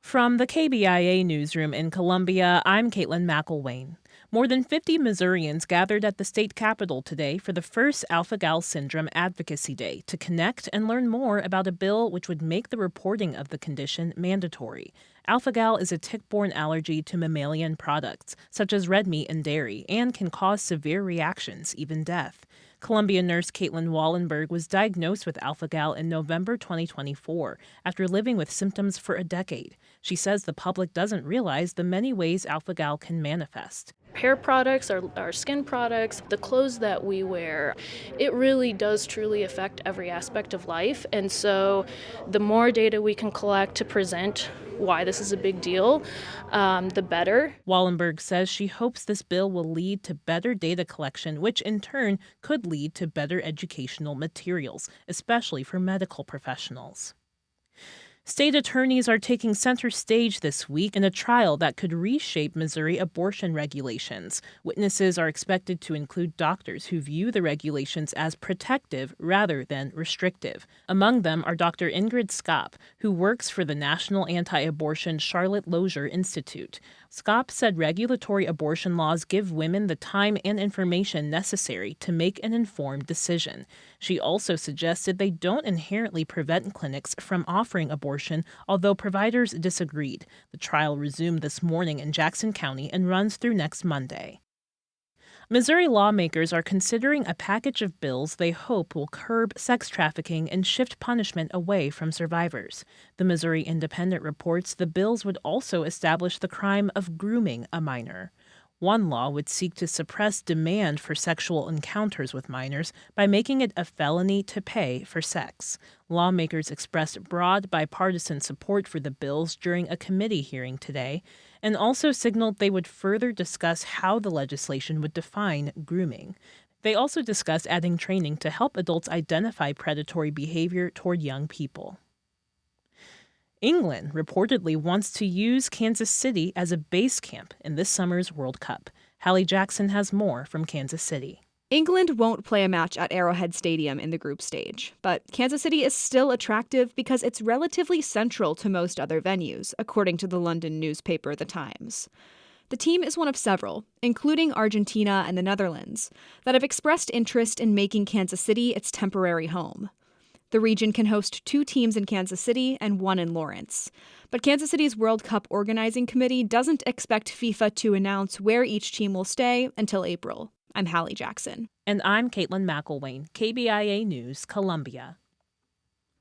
From the KBIA Newsroom in Columbia, I'm Caitlin McElwain. More than 50 Missourians gathered at the state capitol today for the first alpha-gal syndrome advocacy day to connect and learn more about a bill which would make the reporting of the condition mandatory. Alpha-gal is a tick-borne allergy to mammalian products, such as red meat and dairy, and can cause severe reactions, even death. Columbia nurse Caitlin Wallenberg was diagnosed with alpha-gal in November 2024 after living with symptoms for a decade. She says the public doesn't realize the many ways alpha-gal can manifest. Hair products, our skin products, the clothes that we wear, it really does truly affect every aspect of life. And so the more data we can collect to present why this is a big deal, the better. Wallenberg says she hopes this bill will lead to better data collection, which in turn could lead to better educational materials, especially for medical professionals. State attorneys are taking center stage this week in a trial that could reshape Missouri abortion regulations. Witnesses are expected to include doctors who view the regulations as protective rather than restrictive. Among them are Dr. Ingrid Skopp, who works for the National Anti-Abortion Charlotte Lozier Institute. Skopp said regulatory abortion laws give women the time and information necessary to make an informed decision. She also suggested they don't inherently prevent clinics from offering abortion, although providers disagreed. The trial resumed this morning in Jackson County and runs through next Monday. Missouri lawmakers are considering a package of bills they hope will curb sex trafficking and shift punishment away from survivors. The Missouri Independent reports the bills would also establish the crime of grooming a minor. One law would seek to suppress demand for sexual encounters with minors by making it a felony to pay for sex. Lawmakers expressed broad bipartisan support for the bills during a committee hearing today, and also signaled they would further discuss how the legislation would define grooming. They also discussed adding training to help adults identify predatory behavior toward young people. England reportedly wants to use Kansas City as a base camp in this summer's World Cup. Hallie Jackson has more from Kansas City. England won't play a match at Arrowhead Stadium in the group stage, but Kansas City is still attractive because it's relatively central to most other venues, according to the London newspaper The Times. The team is one of several, including Argentina and the Netherlands, that have expressed interest in making Kansas City its temporary home. The region can host 2 teams in Kansas City and 1 in Lawrence. But Kansas City's World Cup Organizing Committee doesn't expect FIFA to announce where each team will stay until April. I'm Hallie Jackson. And I'm Caitlin McElwain, KBIA News, Columbia.